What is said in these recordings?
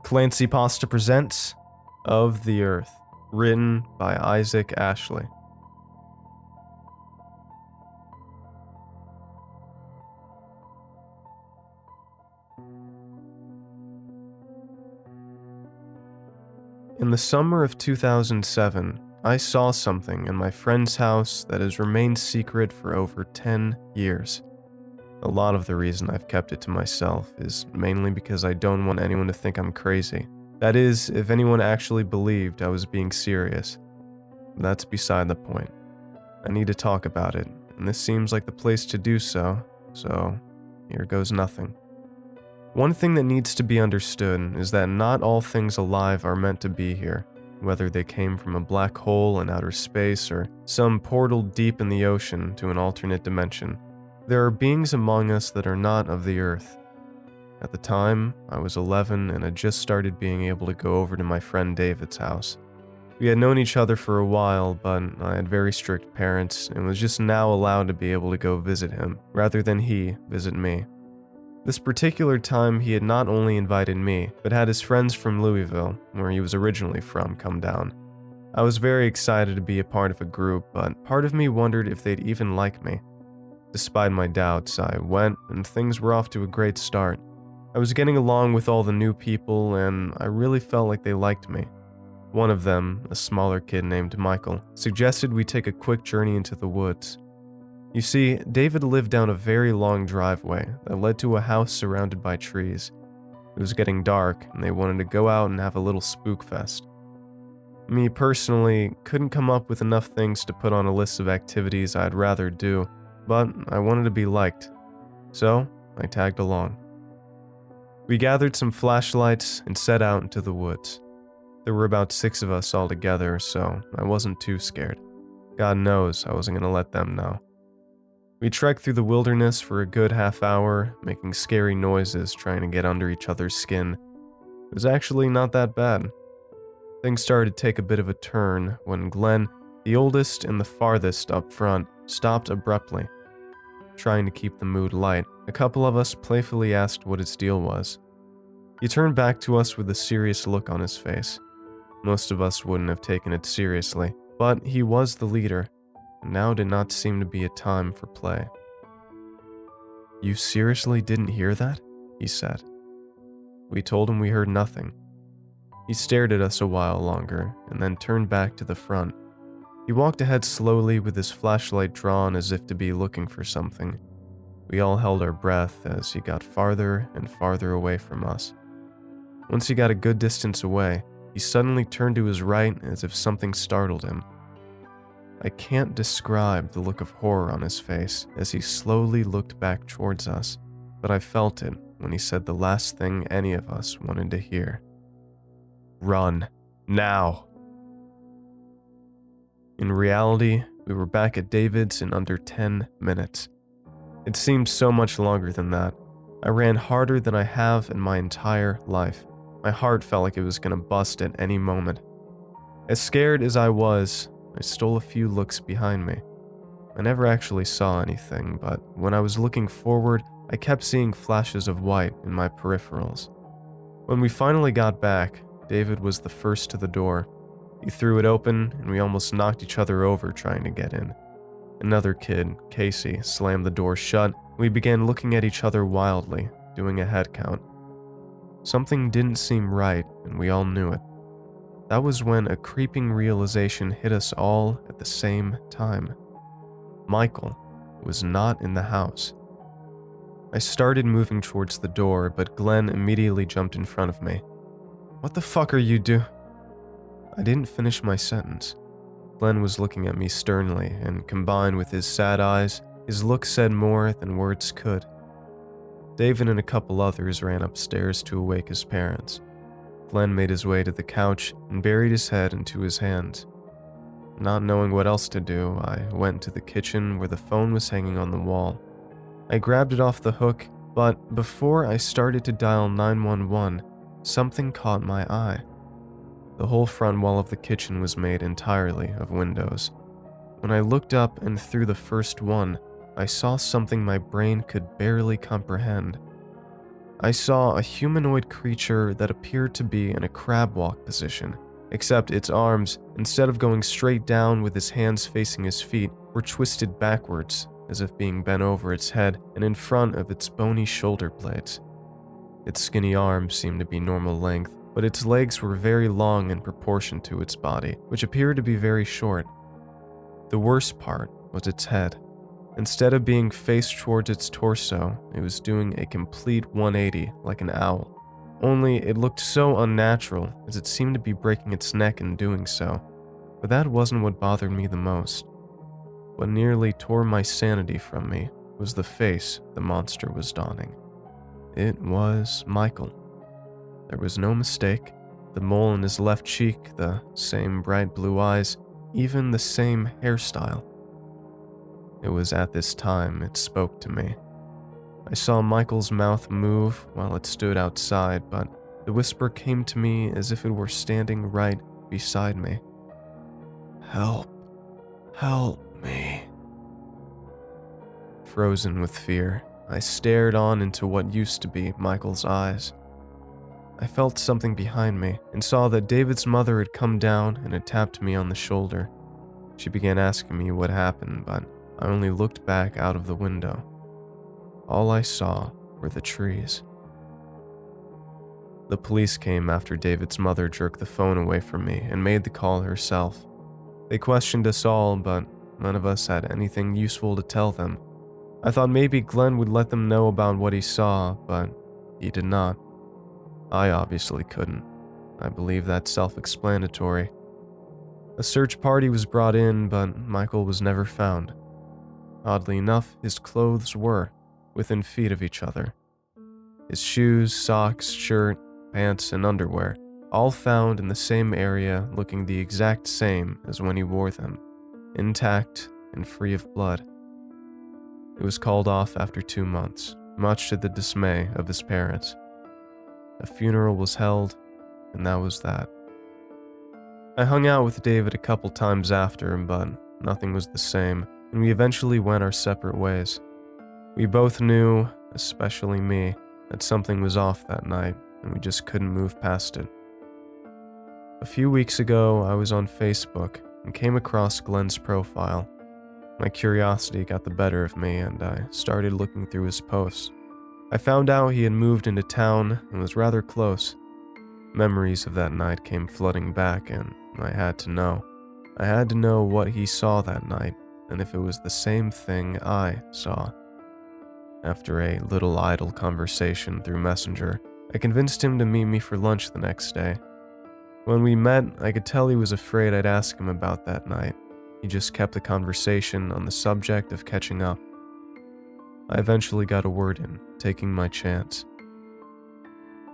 ClancyPasta presents Of the Earth, written by Isaac Ashley. In the summer of 2007, I saw something in my friend's house that has remained secret for over 10 years. A lot of the reason I've kept it to myself is mainly because I don't want anyone to think I'm crazy. That is, if anyone actually believed I was being serious. That's beside the point. I need to talk about it, and this seems like the place to do so here goes nothing. One thing that needs to be understood is that not all things alive are meant to be here, whether they came from a black hole in outer space or some portal deep in the ocean to an alternate dimension. There are beings among us that are not of the Earth. At the time, I was 11 and had just started being able to go over to my friend David's house. We had known each other for a while, but I had very strict parents and was just now allowed to be able to go visit him, rather than he visit me. This particular time, he had not only invited me, but had his friends from Louisville, where he was originally from, come down. I was very excited to be a part of a group, but part of me wondered if they'd even like me. Despite my doubts, I went, and things were off to a great start. I was getting along with all the new people, and I really felt like they liked me. One of them, a smaller kid named Michael, suggested we take a quick journey into the woods. You see, David lived down a very long driveway that led to a house surrounded by trees. It was getting dark, and they wanted to go out and have a little spook fest. Me personally couldn't come up with enough things to put on a list of activities I'd rather do, but I wanted to be liked, so I tagged along. We gathered some flashlights and set out into the woods. There were about 6 of us all together, so I wasn't too scared. God knows I wasn't going to let them know. We trekked through the wilderness for a good half hour, making scary noises trying to get under each other's skin. It was actually not that bad. Things started to take a bit of a turn when Glenn, the oldest and the farthest up front, stopped abruptly. Trying to keep the mood light, a couple of us playfully asked what his deal was. He turned back to us with a serious look on his face. Most of us wouldn't have taken it seriously, but he was the leader, and now did not seem to be a time for play. "You seriously didn't hear that?" he said. We told him we heard nothing. He stared at us a while longer, and then turned back to the front. He walked ahead slowly with his flashlight drawn as if to be looking for something. We all held our breath as he got farther and farther away from us. Once he got a good distance away, he suddenly turned to his right as if something startled him. I can't describe the look of horror on his face as he slowly looked back towards us, but I felt it when he said the last thing any of us wanted to hear. "Run. Now." In reality, we were back at David's in under 10 minutes. It seemed so much longer than that. I ran harder than I have in my entire life. My heart felt like it was going to bust at any moment. As scared as I was, I stole a few looks behind me. I never actually saw anything, but when I was looking forward, I kept seeing flashes of white in my peripherals. When we finally got back, David was the first to the door. He threw it open, and we almost knocked each other over trying to get in. Another kid, Casey, slammed the door shut. We began looking at each other wildly, doing a head count. Something didn't seem right, and we all knew it. That was when a creeping realization hit us all at the same time. Michael was not in the house. I started moving towards the door, but Glenn immediately jumped in front of me. "What the fuck are you doing?" I didn't finish my sentence. Glenn was looking at me sternly, and combined with his sad eyes, his look said more than words could. David and a couple others ran upstairs to awake his parents. Glenn made his way to the couch and buried his head into his hands. Not knowing what else to do, I went to the kitchen where the phone was hanging on the wall. I grabbed it off the hook, but before I started to dial 911, something caught my eye. The whole front wall of the kitchen was made entirely of windows. When I looked up and through the first one, I saw something my brain could barely comprehend. I saw a humanoid creature that appeared to be in a crab walk position, except its arms, instead of going straight down with his hands facing his feet, were twisted backwards, as if being bent over its head and in front of its bony shoulder blades. Its skinny arms seemed to be normal length, but its legs were very long in proportion to its body, which appeared to be very short. The worst part was its head. Instead of being faced towards its torso, it was doing a complete 180 like an owl. Only it looked so unnatural, as it seemed to be breaking its neck in doing so. But that wasn't what bothered me the most. What nearly tore my sanity from me was the face the monster was donning. It was Michael. There was no mistake. The mole in his left cheek, the same bright blue eyes, even the same hairstyle. It was at this time it spoke to me. I saw Michael's mouth move while it stood outside, but the whisper came to me as if it were standing right beside me. "Help. Help me." Frozen with fear, I stared on into what used to be Michael's eyes. I felt something behind me and saw that David's mother had come down and had tapped me on the shoulder. She began asking me what happened, but I only looked back out of the window. All I saw were the trees. The police came after David's mother jerked the phone away from me and made the call herself. They questioned us all, but none of us had anything useful to tell them. I thought maybe Glenn would let them know about what he saw, but he did not. I obviously couldn't. I believe that's self-explanatory. A search party was brought in, but Michael was never found. Oddly enough, his clothes were within feet of each other. His shoes, socks, shirt, pants, and underwear, all found in the same area, looking the exact same as when he wore them, intact and free of blood. It was called off after 2 months, much to the dismay of his parents. A funeral was held, and that was that. I hung out with David a couple times after, but nothing was the same, and we eventually went our separate ways. We both knew, especially me, that something was off that night, and we just couldn't move past it. A few weeks ago, I was on Facebook and came across Glenn's profile. My curiosity got the better of me, and I started looking through his posts. I found out he had moved into town and was rather close. Memories of that night came flooding back, and I had to know. I had to know what he saw that night, and if it was the same thing I saw. After a little idle conversation through Messenger, I convinced him to meet me for lunch the next day. When we met, I could tell he was afraid I'd ask him about that night. He just kept the conversation on the subject of catching up. I eventually got a word in, taking my chance.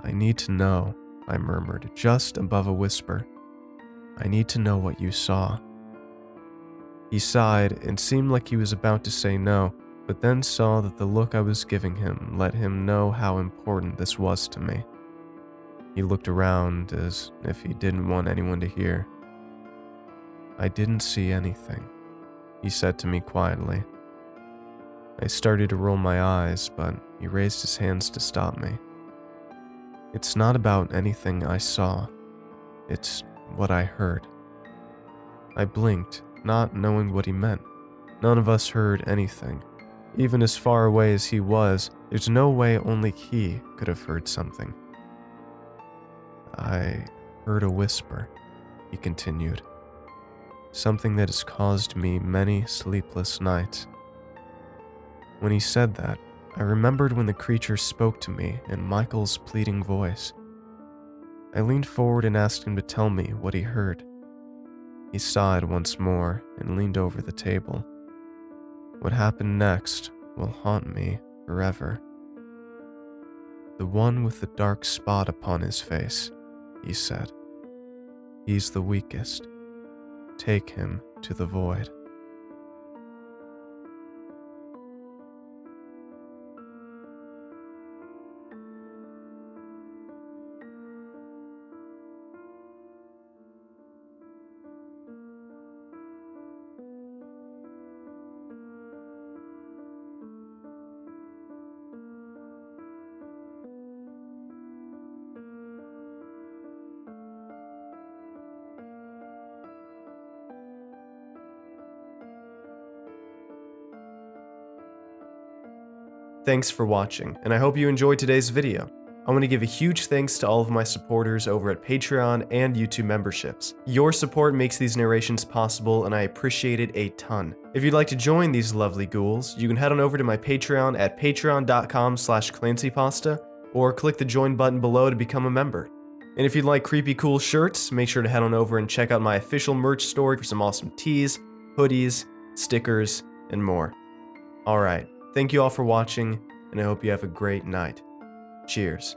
"I need to know," I murmured, just above a whisper. "I need to know what you saw." He sighed and seemed like he was about to say no, but then saw that the look I was giving him let him know how important this was to me. He looked around as if he didn't want anyone to hear. "I didn't see anything," he said to me quietly. I started to roll my eyes, but he raised his hands to stop me. "It's not about anything I saw. It's what I heard." I blinked, not knowing what he meant. None of us heard anything. Even as far away as he was, there's no way only he could have heard something. "I heard a whisper," he continued. "Something that has caused me many sleepless nights." When he said that, I remembered when the creature spoke to me in Michael's pleading voice. I leaned forward and asked him to tell me what he heard. He sighed once more and leaned over the table. "What happened next will haunt me forever." "The one with the dark spot upon his face," he said. "He's the weakest. Take him to the void." Thanks for watching, and I hope you enjoyed today's video. I want to give a huge thanks to all of my supporters over at Patreon and YouTube memberships. Your support makes these narrations possible, and I appreciate it a ton. If you'd like to join these lovely ghouls, you can head on over to my Patreon at patreon.com/clancypasta, or click the join button below to become a member. And if you'd like creepy cool shirts, make sure to head on over and check out my official merch store for some awesome tees, hoodies, stickers, and more. Alright, thank you all for watching, and I hope you have a great night. Cheers.